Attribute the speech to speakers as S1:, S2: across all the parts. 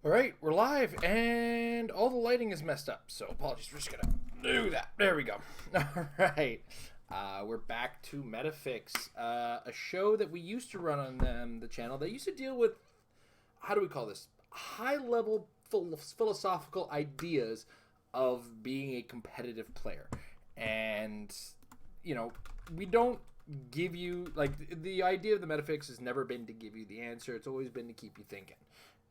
S1: All right, we're live, and all the lighting is messed up, so apologies. We're just gonna do that. There we go. All right, we're back to Metafix, a show that we used to run on the channel that used to deal with, how do we call this, high-level philosophical ideas of being a competitive player. And, you know, we don't give you, like, the idea of the Metafix has never been to give you the answer. It's always been to keep you thinking.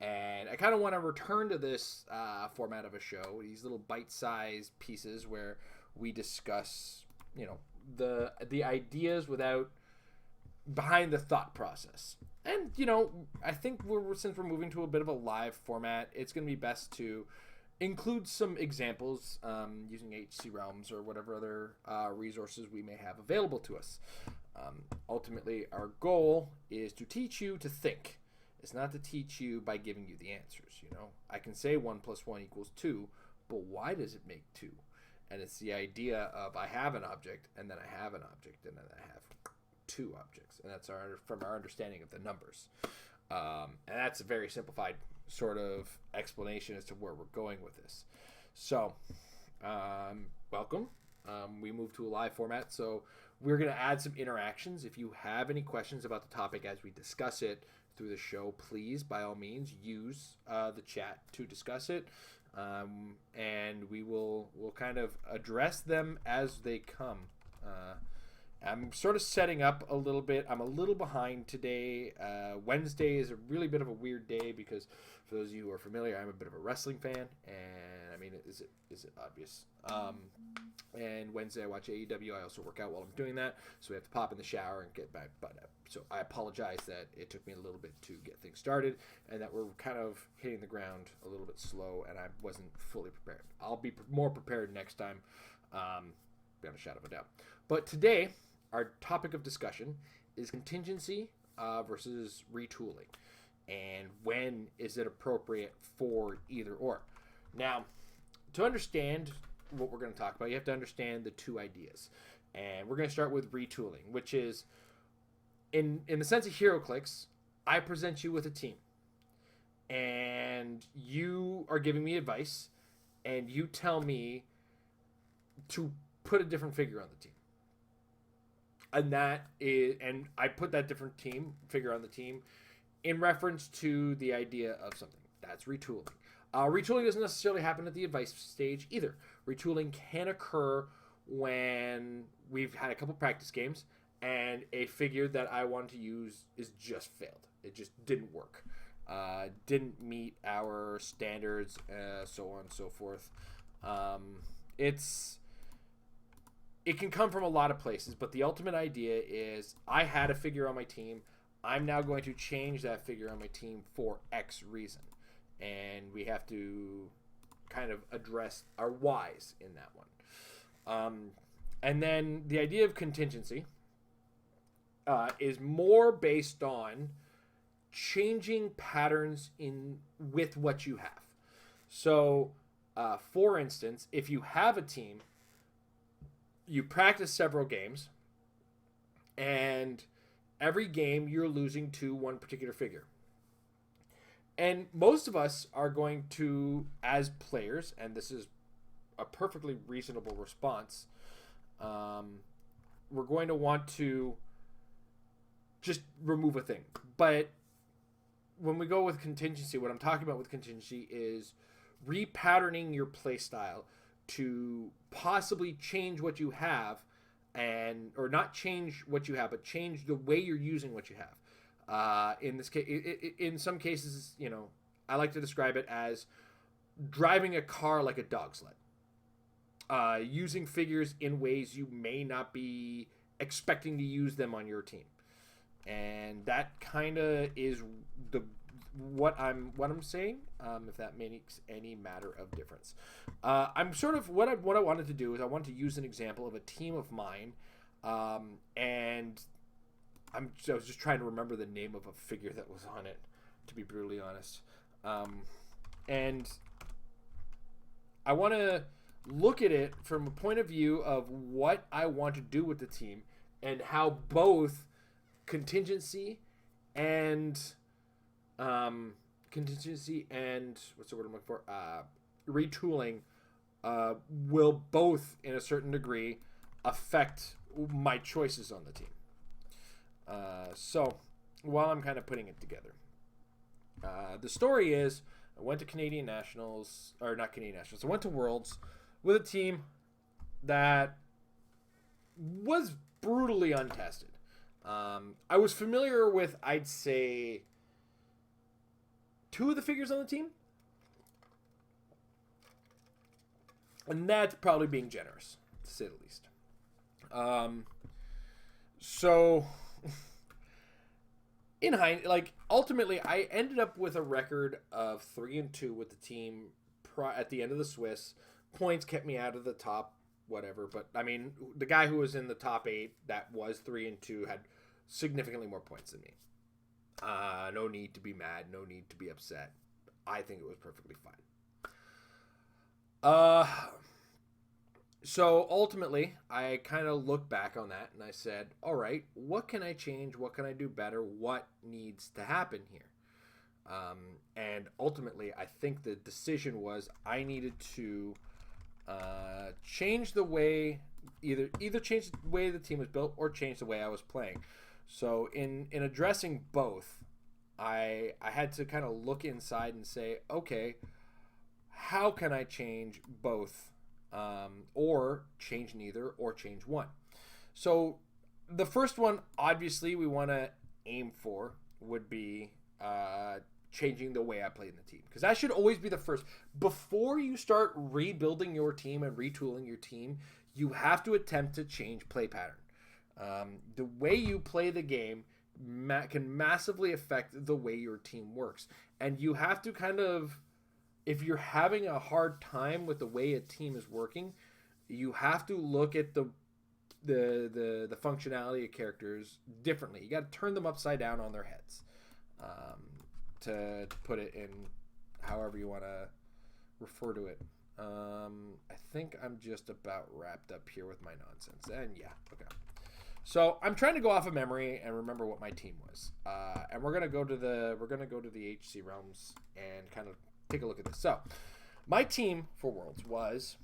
S1: And I kind of want to return to this format of a show, these little bite-sized pieces where we discuss, you know, the ideas without behind the thought process. And, you know, I think since we're moving to a bit of a live format, it's going to be best to include some examples using HC Realms or whatever other resources we may have available to us. Ultimately, our goal is to teach you to think. It's not to teach you by giving you the answers, you know. I can say 1 + 1 = 2, but why does it make 2? And it's the idea of I have an object, and then I have an object, and then I have 2 objects. And that's from our understanding of the numbers. And that's a very simplified sort of explanation as to where we're going with this. So, welcome. We moved to a live format, so we're going to add some interactions. If you have any questions about the topic as we discuss it through the show, please, by all means, use the chat to discuss it. And we'll kind of address them as they come. I'm sort of setting up a little bit. I'm a little behind today. Wednesday is a really bit of a weird day because, for those of you who are familiar, I'm a bit of a wrestling fan, and I mean, is it obvious? And Wednesday I watch AEW. I also work out while I'm doing that, so we have to pop in the shower and get my butt up. So I apologize that it took me a little bit to get things started, and that we're kind of hitting the ground a little bit slow, and I wasn't fully prepared. I'll be more prepared next time, beyond a shadow of a doubt. But today, our topic of discussion is contingency versus retooling, and when is it appropriate for either or. Now, to understand what we're going to talk about, you have to understand the two ideas, and we're going to start with retooling, which is in the sense of HeroClix, I present you with a team, and you are giving me advice, and you tell me to put a different figure on the team. And I put that different figure on the team in reference to the idea of something. That's retooling. Retooling doesn't necessarily happen at the advice stage either. Retooling can occur when we've had a couple practice games and a figure that I wanted to use is just failed. It just didn't work. Didn't meet our standards, so on and so forth. It can come from a lot of places, but the ultimate idea is I had a figure on my team. I'm now going to change that figure on my team for X reason. And we have to kind of address our whys in that one. And then the idea of contingency is more based on changing patterns with what you have. So, for instance, if you have a team, you practice several games, and every game you're losing to one particular figure. And most of us are going to, as players, and this is a perfectly reasonable response, we're going to want to just remove a thing. But when we go with contingency, what I'm talking about with contingency is repatterning your play style to possibly change what you have, or not change what you have, but change the way you're using what you have. In this case, in some cases, you know, I like to describe it as driving a car like a dog sled. Using figures in ways you may not be expecting to use them on your team, and that kind of is what I'm saying. If that makes any matter of difference, I'm sort of what I wanted to do is I wanted to use an example of a team of mine, and I was just trying to remember the name of a figure that was on it, to be brutally honest. And I want to look at it from a point of view of what I want to do with the team and how both contingency and Contingency and what's the word I'm looking for? Retooling will both, in a certain degree, affect my choices on the team. So while I'm kind of putting it together, the story is I went to Canadian Nationals, or not Canadian Nationals. I went to Worlds with a team that was brutally untested. I was familiar with, I'd say, 2 of the figures on the team. And that's probably being generous, to say the least. So, in hindsight, like, ultimately, I ended up with a record of 3-2 with the team at the end of the Swiss. Points kept me out of the top, whatever. But, I mean, the guy who was in the top 8 that was 3-2 had significantly more points than me. No need to be mad. No need to be upset. I think it was perfectly fine. So ultimately, I kind of looked back on that and I said, all right, what can I change? What can I do better? What needs to happen here? And ultimately, I think the decision was I needed to change the way, either change the way the team was built or change the way I was playing. So in addressing both, I had to kind of look inside and say, okay, how can I change both, or change neither, or change one? So the first one, obviously, we want to aim for would be changing the way I play in the team, because that should always be the first. Before you start rebuilding your team and retooling your team, you have to attempt to change play pattern. The way you play the game can massively affect the way your team works. And you have to kind of, if you're having a hard time with the way a team is working, you have to look at the functionality of characters differently. You got to turn them upside down on their heads, to put it in however you want to refer to it. I think I'm just about wrapped up here with my nonsense. And yeah, okay. So I'm trying to go off of memory and remember what my team was, and we're gonna go to the HC realms and kind of take a look at this. So my team for Worlds was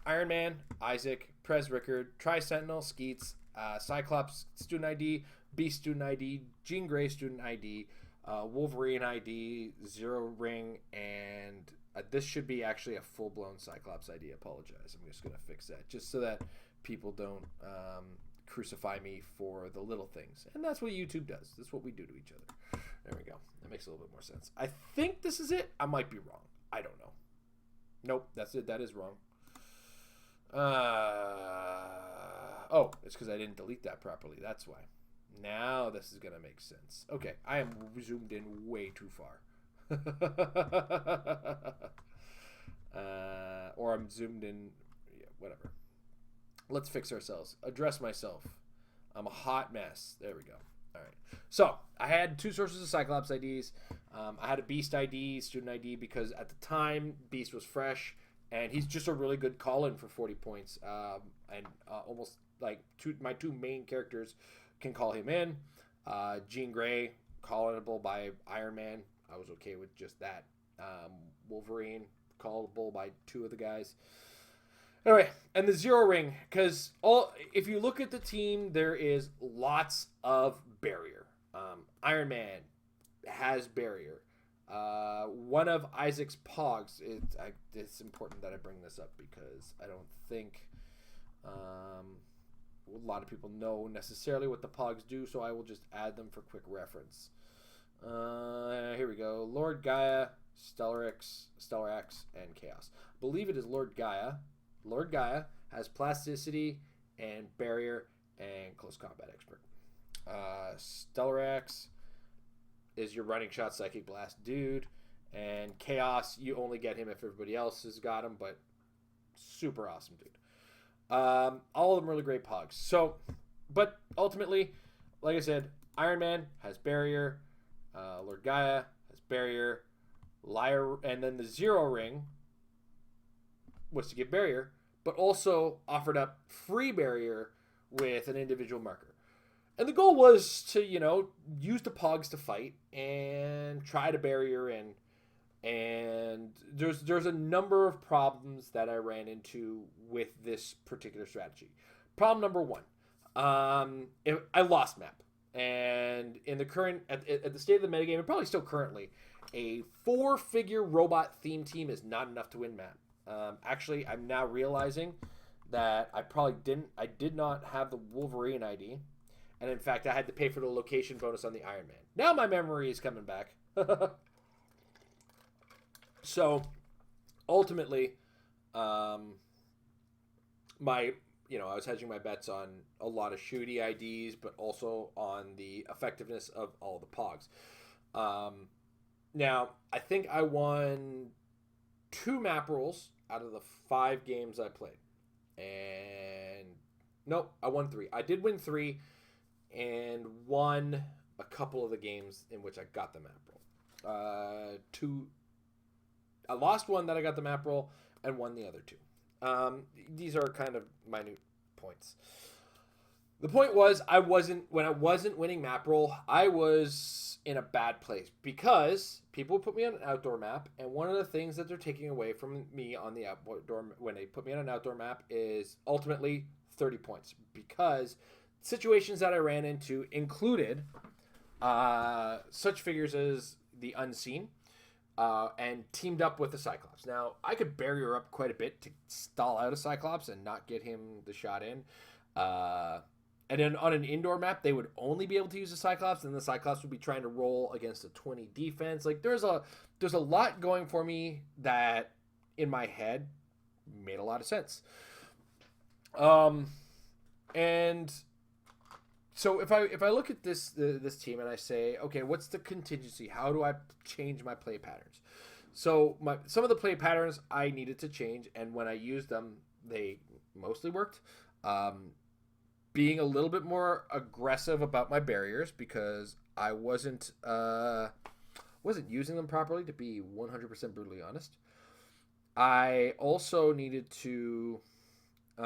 S1: Iron Man, Isaac, Prez Rickard, Tri-Sentinel, Skeets, Cyclops Student ID, Beast Student ID, Jean Grey Student ID, Wolverine ID, Zero Ring, and this should be actually a full-blown Cyclops ID. I apologize. I'm just gonna fix that just so that people don't crucify me for the little things. And that's what YouTube does. That's what we do to each other. There we go. That makes a little bit more sense. I think this is it. I might be wrong. I don't know. Nope, that's it. That is wrong. Oh, it's because I didn't delete that properly. That's why. Now this is going to make sense. Okay, I am zoomed in way too far. Or I'm zoomed in, yeah, whatever. Let's fix ourselves. Address myself. I'm a hot mess. There we go. All right. So I had 2 sources of Cyclops IDs. I had a Beast ID, Student ID, because at the time Beast was fresh, and he's just a really good call-in for 40 points. And almost like my 2 main characters can call him in. Jean Grey, callable by Iron Man. I was okay with just that. Wolverine, callable by 2 of the guys. Anyway, and the Zero Ring, because if you look at the team, there is lots of barrier. Iron Man has barrier. One of Isaac's pogs, it's important that I bring this up because I don't think a lot of people know necessarily what the pogs do, so I will just add them for quick reference. Here we go. Lord Gaia, Stellarex, and Chaos. I believe it is Lord Gaia. Lord Gaia has plasticity and barrier and close combat expert. Stellarex is your running shot psychic blast dude, and Chaos, you only get him if everybody else has got him, but super awesome dude. All of them really great pogs. So, but ultimately, like I said, Iron Man has barrier, Lord Gaia has barrier, Liar, and then the Zero Ring was to get barrier, but also offered up free barrier with an individual marker. And the goal was to, use the pogs to fight and try to barrier in. And there's a number of problems that I ran into with this particular strategy. Problem number one, I lost map. And in the current, at the state of the metagame, and probably still currently, a 4-figure robot theme team is not enough to win map. Actually, I'm now realizing that I did not have the Wolverine ID. And in fact, I had to pay for the location bonus on the Iron Man. Now my memory is coming back. So, ultimately, I was hedging my bets on a lot of shooty IDs, but also on the effectiveness of all the pogs. Now, I think I won 2 map rolls out of the 5 games I played. And, nope, I won 3. I did win 3 and won a couple of the games in which I got the map roll. I lost one that I got the map roll and won the other 2. These are kind of minute points. The point was, when I wasn't winning map roll, I was in a bad place because people put me on an outdoor map, and one of the things that they're taking away from me on the outdoor when they put me on an outdoor map is ultimately 30 points, because situations that I ran into included such figures as the Unseen, and teamed up with the Cyclops. Now, I could barrier up quite a bit to stall out a Cyclops and not get him the shot in. And then on an indoor map, they would only be able to use the Cyclops, and the Cyclops would be trying to roll against a 20 defense. Like, there's a lot going for me that, in my head, made a lot of sense. And so if I look at this team and I say, okay, what's the contingency? How do I change my play patterns? So some of the play patterns I needed to change, and when I used them, they mostly worked. Being a little bit more aggressive about my barriers, because I wasn't using them properly, to be 100% brutally honest. I also needed to be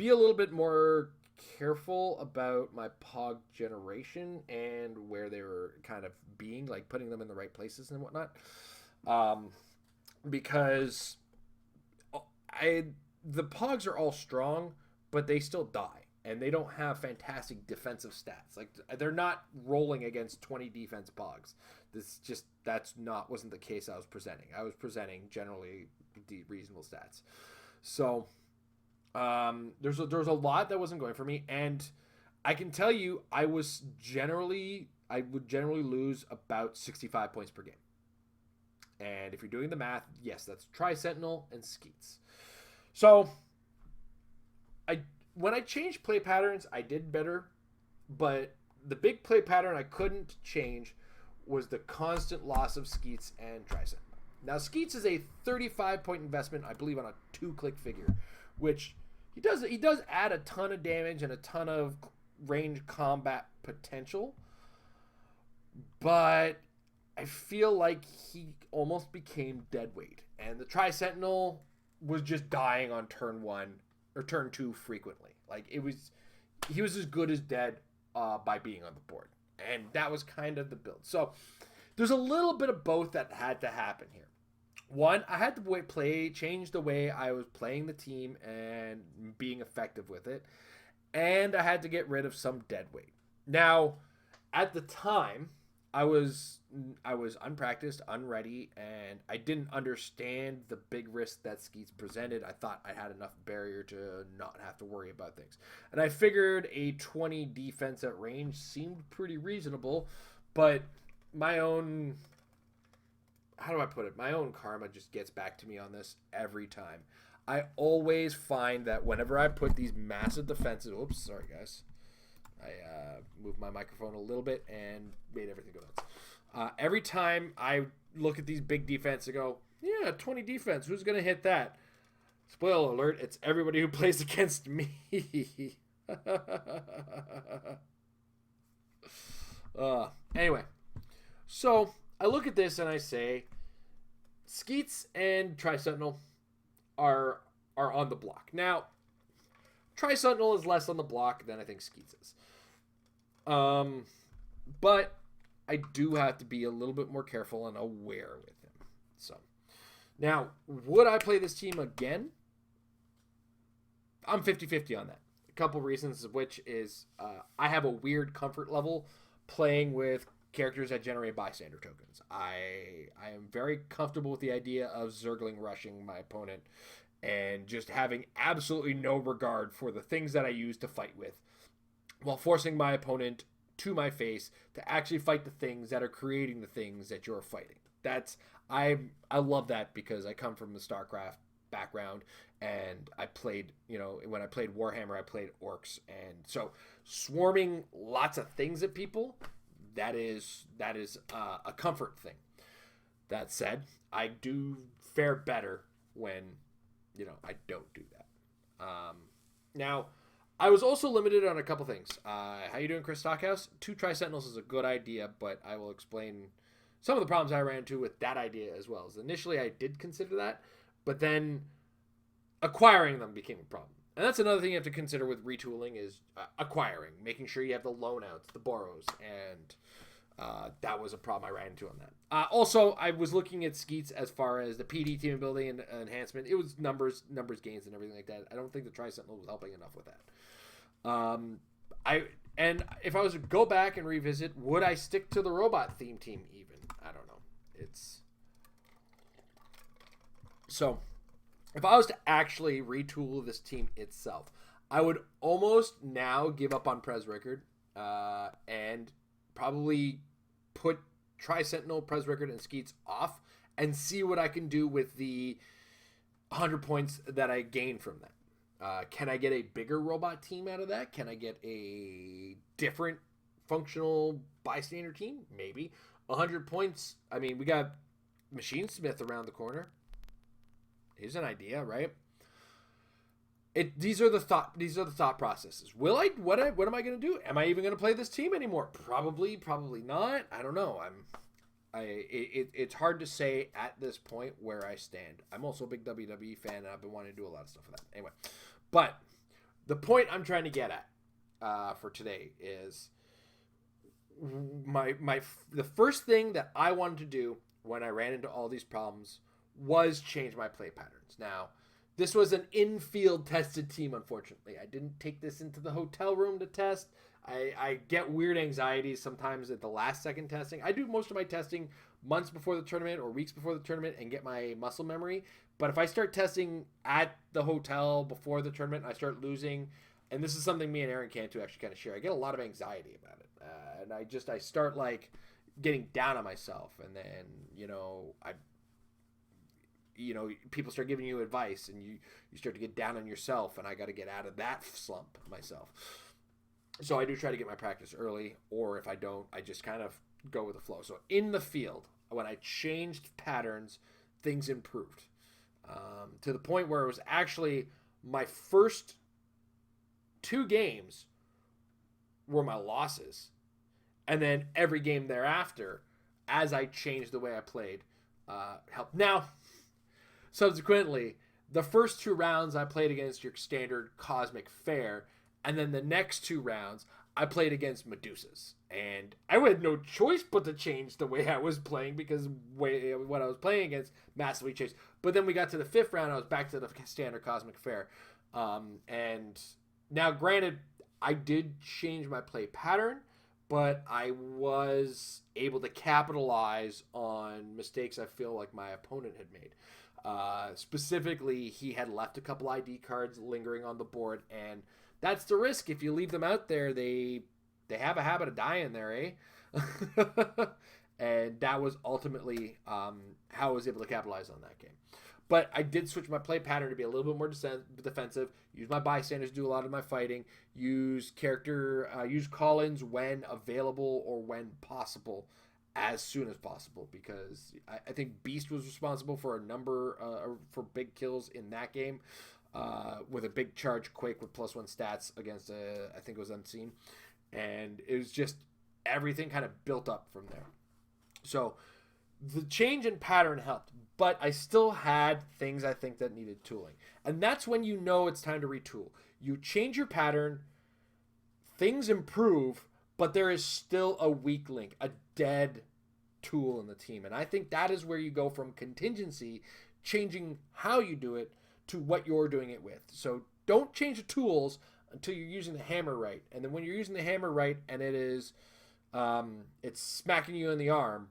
S1: a little bit more careful about my pog generation and where they were kind of being, like putting them in the right places and whatnot, because the pogs are all strong, but they still die, and they don't have fantastic defensive stats. Like, they're not rolling against 20 defense pogs. Wasn't the case I was presenting. I was presenting generally reasonable stats. So there's a lot that wasn't going for me, and I can tell you I would generally lose about 65 points per game. And if you're doing the math, yes, that's Tri-Sentinel and Skeets. So when I changed play patterns, I did better, but the big play pattern I couldn't change was the constant loss of Skeets and Tri-Sentinel. Now, Skeets is a 35-point investment, I believe, on a 2-click figure, which he does add a ton of damage and a ton of range combat potential, but I feel like he almost became dead weight, and the Tri-Sentinel was just dying on turn 1 or turn 2 frequently. Like, he was as good as dead by being on the board, and that was kind of the build. So there's a little bit of both that had to happen here. One, I had to change the way I was playing the team and being effective with it, and I had to get rid of some dead weight. Now, at the time, I was unpracticed, unready, and I didn't understand the big risk that Skeets presented. I thought I had enough barrier to not have to worry about things, and I figured a 20 defense at range seemed pretty reasonable, but my own, how do I put it? My own karma just gets back to me on this every time. I always find that whenever I put these massive defenses, oops, sorry guys, I moved my microphone a little bit and made everything go nuts. Every time I look at these big defense and go, yeah, 20 defense, who's going to hit that? Spoiler alert, it's everybody who plays against me. Anyway, so I look at this and I say, Skeets and Tri-Sentinel are on the block. Now, Tri-Sentinel is less on the block than I think Skeets is. But I do have to be a little bit more careful and aware with him. So, now, would I play this team again? I'm 50-50 on that. A couple reasons of which is I have a weird comfort level playing with characters that generate bystander tokens. I am very comfortable with the idea of Zergling rushing my opponent and just having absolutely no regard for the things that I use to fight with, while forcing my opponent to my face to actually fight the things that are creating the things that you're fighting. I love that because I come from the StarCraft background, and I played, when I played Warhammer, I played orcs, and so swarming lots of things at people, that is a comfort thing. That said, I do fare better when I don't do that. Now, I was also limited on a couple things. How you doing, Chris Stockhouse? 2 Tri-Sentinels is a good idea, but I will explain some of the problems I ran into with that idea as well. As initially, I did consider that, but then acquiring them became a problem. And that's another thing you have to consider with retooling is acquiring, making sure you have the loan outs, the borrows, and that was a problem I ran into on that. Also, I was looking at Skeets as far as the PD team building and enhancement. It was numbers gains and everything like that. I don't think the Tri-Sentinel was helping enough with that. And if I was to go back and revisit, would I stick to the robot theme team even? I don't know. So if I was to actually retool this team itself, I would almost now give up on Prez Rickard and probably put Tri-Sentinel, Prez Rickard, and Skeets off and see what I can do with the 100 points that I gain from that. Can I get a bigger robot team out of that? Can I get a different functional bystander team? Maybe. 100 points. I mean, we got Machine Smith around the corner. Here's an idea, right? These are the thought processes. What am I going to do? Am I even going to play this team anymore? Probably not. I don't know. It's hard to say at this point where I stand. I'm also a big WWE fan, and I've been wanting to do a lot of stuff with that. Anyway, but the point I'm trying to get at for today is the first thing that I wanted to do when I ran into all these problems was change my play patterns. Now, this was an in-field tested team, unfortunately. I didn't take this into the hotel room to test. I get weird anxieties sometimes at the last second testing. I do most of my testing months before the tournament or weeks before the tournament and get my muscle memory. But if I start testing at the hotel before the tournament and I start losing, and this is something me and Aaron Cantu actually kind of share, I get a lot of anxiety about it. And I start like getting down on myself. And then, people start giving you advice and you start to get down on yourself, and I got to get out of that slump myself. So I do try to get my practice early, or if I don't, I just kind of go with the flow. So in the field, when I changed patterns, things improved to the point where it was actually my first 2 games were my losses. And then every game thereafter, as I changed the way I played, helped. Now, subsequently, the first 2 rounds I played against your standard Cosmic Fair, and then the next 2 rounds I played against Medusas. And I had no choice but to change the way I was playing because what I was playing against massively changed. But then we got to the 5th round, I was back to the standard Cosmic Fair. And now, granted, I did change my play pattern, but I was able to capitalize on mistakes I feel like my opponent had made. Specifically, he had left a couple ID cards lingering on the board, and that's the risk. If you leave them out there, they have a habit of dying there, eh? And that was ultimately how I was able to capitalize on that game. But I did switch my play pattern to be a little bit more defensive, use my bystanders to do a lot of my fighting, use call-ins when available or when possible, as soon as possible, because I think Beast was responsible for a number for big kills in that game, with a big charge Quake with +1 stats against I think it was Unseen, and it was just everything kind of built up from there. So The change in pattern helped, but I still had things I think that needed tooling. And that's when you know it's time to retool. You change your pattern, things improve, but there is still a weak link, a dead tool in the team. And I think that is where you go from contingency, changing how you do it, to what you're doing it with. So don't change the tools until you're using the hammer right. And then when you're using the hammer right and it is it's smacking you in the arm,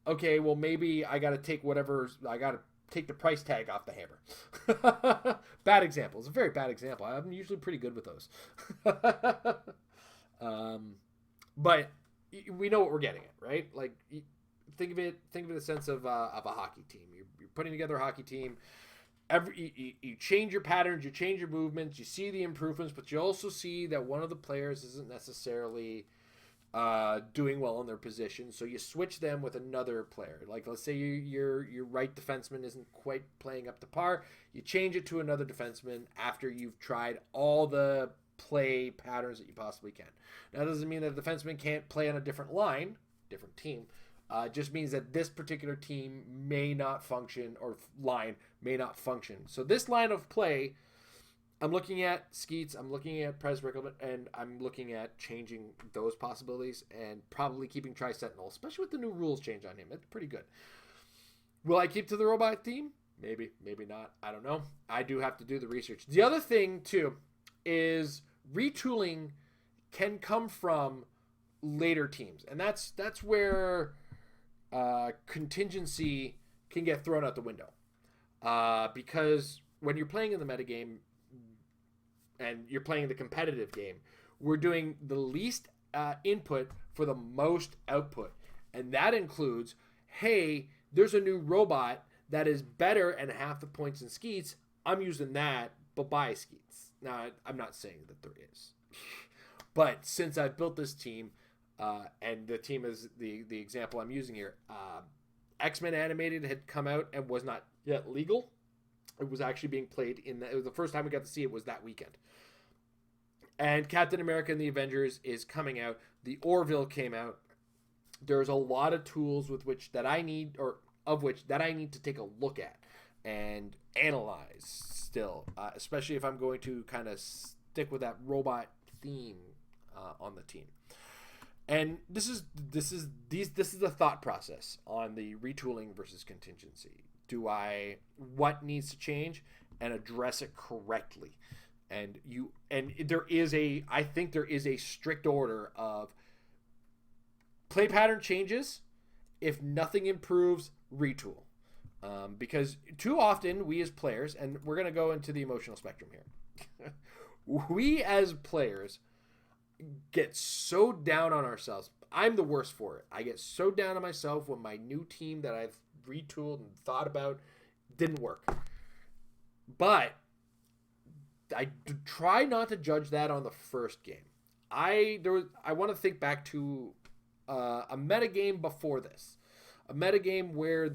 S1: okay, well maybe I got to take the price tag off the hammer. Bad example. It's a very bad example. I'm usually pretty good with those. But we know what we're getting at, right? Like, think of it in the sense of a hockey team. You're putting together a hockey team. You change your patterns, you change your movements, you see the improvements, but you also see that one of the players isn't necessarily doing well in their position, so you switch them with another player. Like, let's say your right defenseman isn't quite playing up to par, you change it to another defenseman after you've tried all the play patterns that you possibly can. Now, that doesn't mean that the defenseman can't play on a different line, different team. Just means that this particular team may not function, or line may not function. So this line of play, I'm looking at Skeets, I'm looking at Prez Rickelman, and I'm looking at changing those possibilities and probably keeping Tri-Sentinel, especially with the new rules change on him. It's pretty good. Will I keep to the robot theme? Maybe, maybe not. I don't know. I do have to do the research. The other thing, too, is retooling can come from later teams. And that's where contingency can get thrown out the window, because when you're playing in the metagame and you're playing the competitive game, we're doing the least input for the most output, and that includes, hey, there's a new robot that is better and half the points in Skeets. I'm using that, but buy Skeets. Now, I'm not saying that there is, but since I've built this team, and the team is the example I'm using here. X-Men Animated had come out and was not yet legal. It was actually being played it was the first time we got to see it was that weekend. And Captain America and the Avengers is coming out. The Orville came out. There's a lot of tools with which that I need to take a look at and analyze still, especially if I'm going to kind of stick with that robot theme on the team. And this is the thought process on the retooling versus contingency. What needs to change and address it correctly? And I think there is a strict order of play pattern changes. If nothing improves, retool. Because too often we as players, and we're going to go into the emotional spectrum here. We as players get so down on ourselves. I'm the worst for it. I get so down on myself when my new team that I've retooled and thought about didn't work. But I try not to judge that on the first game. I want to think back to a metagame before this. A metagame where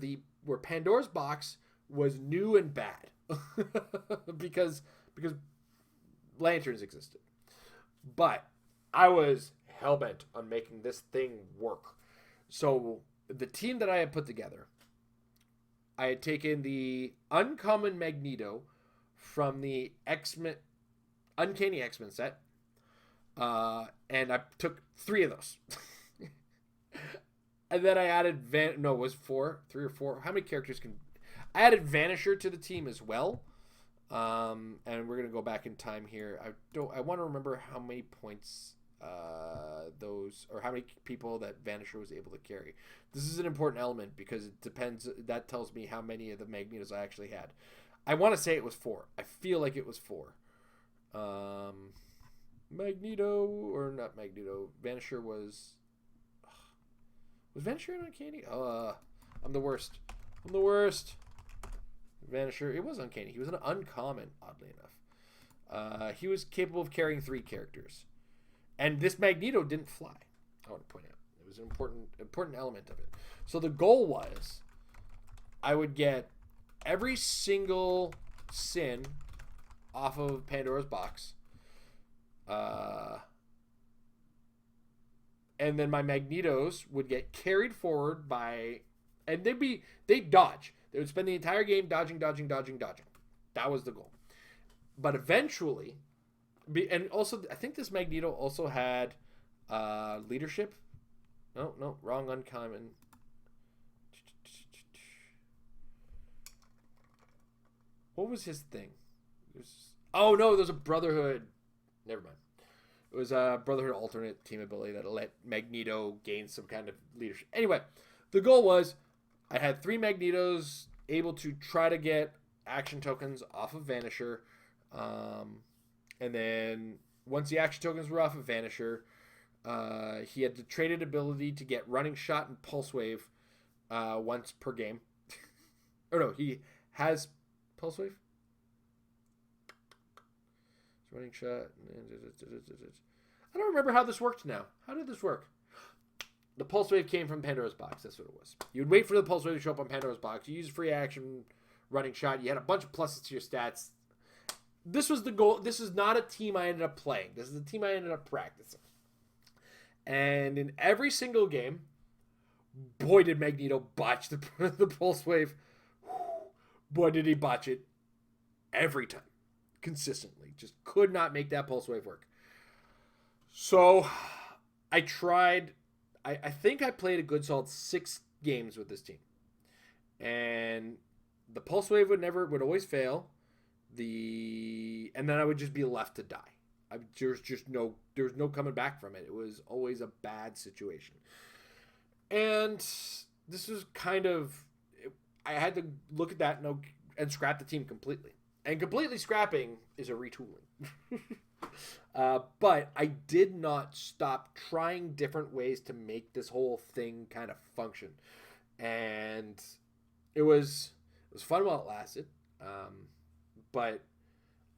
S1: Pandora's Box was new and bad. because lanterns existed. But I was hellbent on making this thing work. So the team that I had put together, I had taken the uncommon Magneto from the X-Men, Uncanny X-Men set, and I took 3 of those. And then I added it was 4, 3 or 4. How many characters I added Vanisher to the team as well. And we're gonna go back in time here. I want to remember how many points how many people that Vanisher was able to carry. This is an important element because it depends. That tells me how many of the Magnetos I actually had. I want to say it was 4. I feel like it was 4. Magneto or not Magneto? Vanisher was Vanisher an Uncanny? I'm the worst. Vanisher, it was Uncanny. He was an uncommon, oddly enough. He was capable of carrying 3 characters. And this Magneto didn't fly. I want to point out. It was an important element of it. So the goal was I would get every single sin off of Pandora's Box. And then my Magnetos would get carried forward by And they'd dodge. They would spend the entire game dodging. That was the goal. But eventually, and also I think this Magneto also had leadership. No, wrong uncommon. What was his thing? Oh no, there's a Brotherhood. Never mind. It was a Brotherhood alternate team ability that let Magneto gain some kind of leadership. Anyway, the goal was I had 3 Magnetos able to try to get action tokens off of Vanisher. And then once the action tokens were off of Vanisher, he had the traded ability to get Running Shot and Pulse Wave once per game. Or no, he has Pulse Wave? Running Shot. I don't remember how this worked now. How did this work? The Pulse Wave came from Pandora's Box. That's what it was. You'd wait for the Pulse Wave to show up on Pandora's Box. You use free action Running Shot. You had a bunch of pluses to your stats. This was the goal. This is not a team I ended up playing. This is a team I ended up practicing. And in every single game, boy, did Magneto botch the Pulse Wave. Boy, did he botch it every time. Consistently. Just could not make that Pulse Wave work. So I tried. I think I played a good solid 6 games with this team. And the Pulse Wave would always fail. And then I would just be left to die. There was no coming back from it. It was always a bad situation. And this was kind of, I had to look at that and scrap the team completely. And completely scrapping is a retooling. But I did not stop trying different ways to make this whole thing kind of function. And it was fun while it lasted. But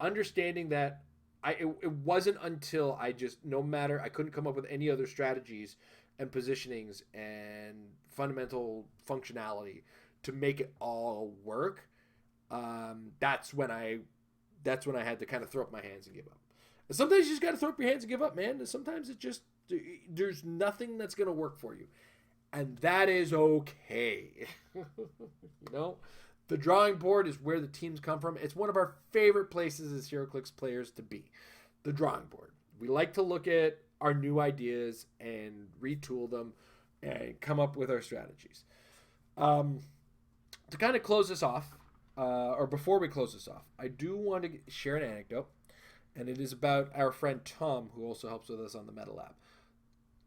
S1: understanding that it wasn't until I couldn't come up with any other strategies and positionings and fundamental functionality to make it all work. That's when I had to kind of throw up my hands and give up. And sometimes you just got to throw up your hands and give up, man. And sometimes there's nothing that's going to work for you. And that is okay. The drawing board is where the teams come from. It's one of our favorite places as HeroClix players to be. The drawing board. We like to look at our new ideas and retool them and come up with our strategies. To kind of close this off, or before we close this off, I do want to share an anecdote, and it is about our friend Tom, who also helps with us on the Meta Lab.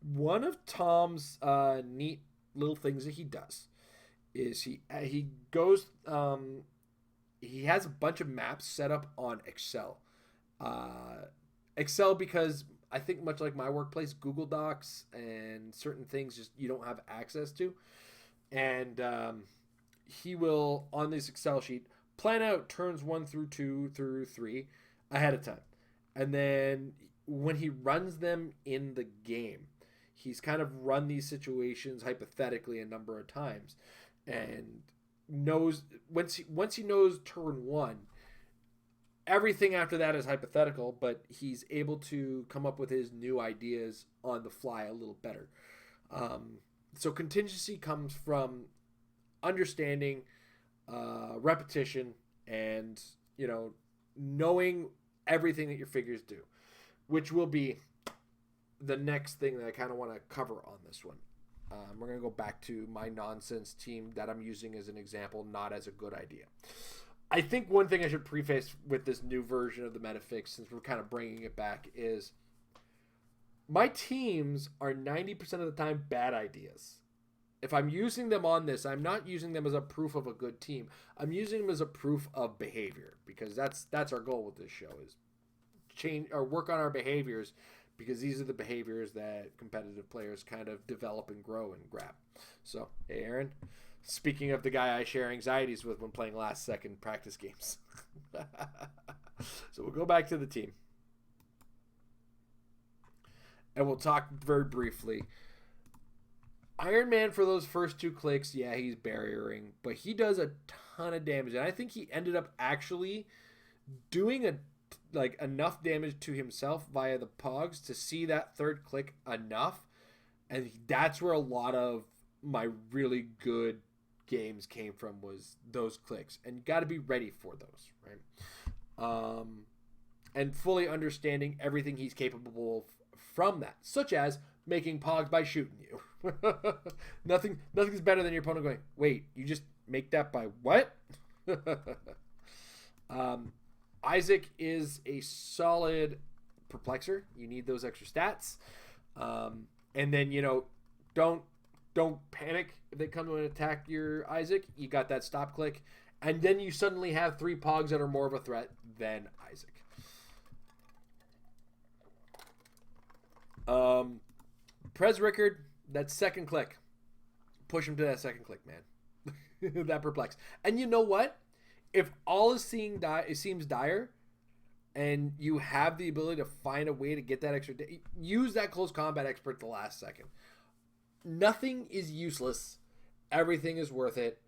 S1: One of Tom's neat little things that he does is he goes he has a bunch of maps set up on Excel. Excel, because I think much like my workplace, Google Docs and certain things just you don't have access to, and he will, on this Excel sheet, plan out turns 1 through 2 through 3 ahead of time. And then when he runs them in the game, he's kind of run these situations hypothetically a number of times. And knows once he knows turn 1, everything after that is hypothetical, but he's able to come up with his new ideas on the fly a little better. So contingency comes from understanding repetition and knowing everything that your figures do, which will be the next thing that I kind of want to cover on this one. We're going to go back to my nonsense team that I'm using as an example, not as a good idea. I think one thing I should preface with this new version of the Metafix, since we're kind of bringing it back, is my teams are 90% of the time bad ideas. If I'm using them on this, I'm not using them as a proof of a good team. I'm using them as a proof of behavior, because that's our goal with this show, is change or work on our behaviors, because these are the behaviors that competitive players kind of develop and grow and grab. So, hey, Aaron, speaking of the guy I share anxieties with when playing last second practice games. So we'll go back to the team. And we'll talk very briefly. Iron Man, for those first 2 clicks, yeah, he's barriering, but he does a ton of damage. And I think he ended up actually doing enough damage to himself via the pogs to see that 3rd click enough. And that's where a lot of my really good games came from was those clicks, and you got to be ready for those, right? And fully understanding everything he's capable of from that, such as making pogs by shooting you. Nothing's better than your opponent going, wait, you just make that by what? Isaac is a solid perplexer. You need those extra stats. And then, don't panic if they come to attack your Isaac. You got that stop click. And then you suddenly have 3 pogs that are more of a threat than Isaac. Prez Rickard, that second click. Push him to that second click, man. That perplex. And you know what? If all is seems dire, and you have the ability to find a way to get that extra, use that close combat expert at the last second. Nothing is useless. Everything is worth it.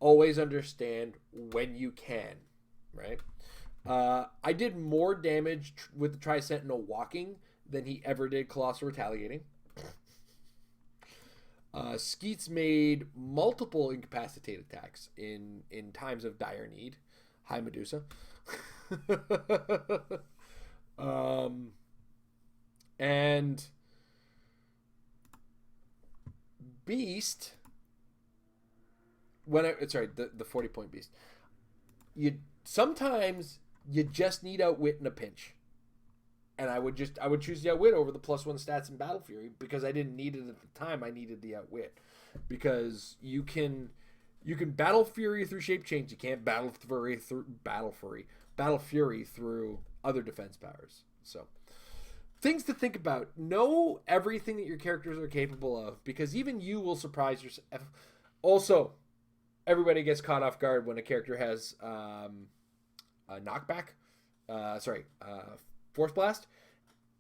S1: Always understand when you can, right? I did more damage with the Tri-Sentinel walking than he ever did Colossal Retaliating. Skeets made multiple incapacitate attacks in times of dire need. Hi, Medusa. And Beast, the 40-point Beast. Sometimes you just need outwit in a pinch. And I would choose the outwit over the +1 stats in Battle Fury because I didn't need it at the time. I needed the outwit because you can Battle Fury through shape change. You can't Battle Fury through other defense powers. So things to think about. Know everything that your characters are capable of because even you will surprise yourself. Also, everybody gets caught off guard when a character has a knockback. Force Blast,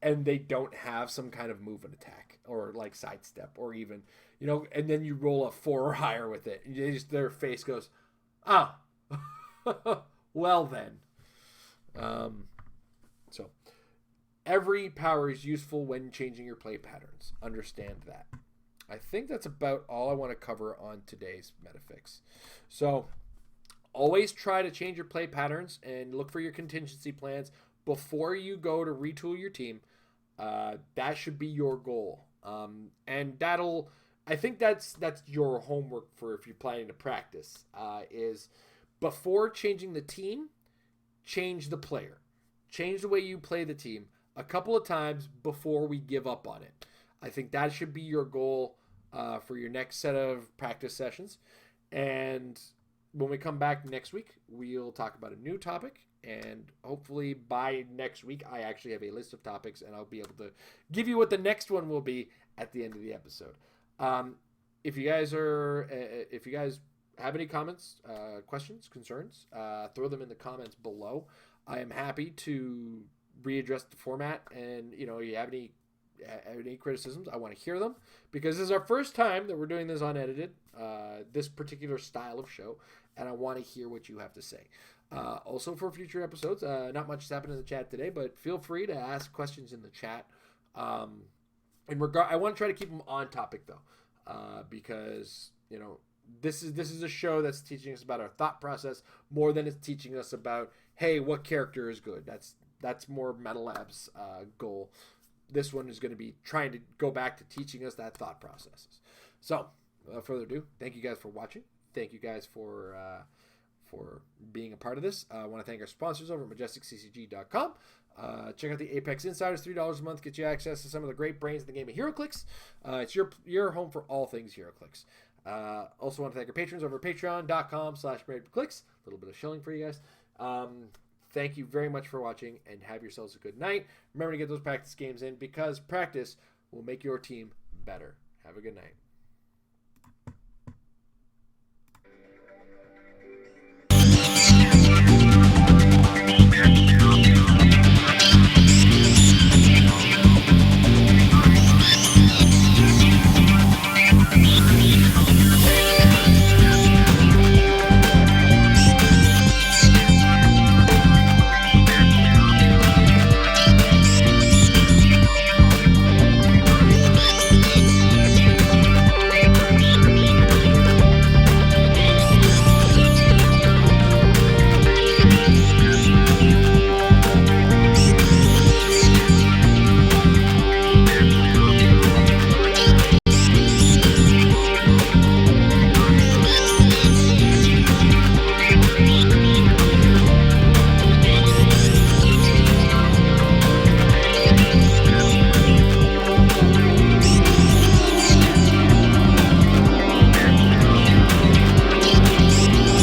S1: and they don't have some kind of movement attack or like sidestep or even, and then you roll a 4 or higher with it, and their face goes, well then. So every power is useful when changing your play patterns. Understand that. I think that's about all I want to cover on today's Metafix. So always try to change your play patterns and look for your contingency plans before you go to retool your team. That should be your goal. And I think that's your homework for if you're planning to practice, is before changing the team, change the player. Change the way you play the team a couple of times before we give up on it. I think that should be your goal for your next set of practice sessions. And when we come back next week, we'll talk about a new topic. And hopefully by next week, I actually have a list of topics, and I'll be able to give you what the next one will be at the end of the episode. If you guys have any comments, questions, concerns, throw them in the comments below. I am happy to readdress the format, and you have any criticisms, I want to hear them because this is our first time that we're doing this unedited, this particular style of show, and I want to hear what you have to say. Also for future episodes, not much has happened in the chat today, but feel free to ask questions in the chat. I want to try to keep them on topic though, because this is a show that's teaching us about our thought process more than it's teaching us about, hey, what character is good. That's more Metal Lab's goal. This one is going to be trying to go back to teaching us that thought processes. So, without further ado, thank you guys for watching. Thank you guys for being a part of this. I want to thank our sponsors over at MajesticCCG.com. Check out the Apex Insiders. $3 a month gets you access to some of the great brains in the game of HeroClix. It's your home for all things HeroClix. Also want to thank our patrons over at patreon.com/MadeForClix. A little bit of shilling for you guys. Thank you very much for watching, and have yourselves a good night. Remember to get those practice games in because practice will make your team better. Have a good night.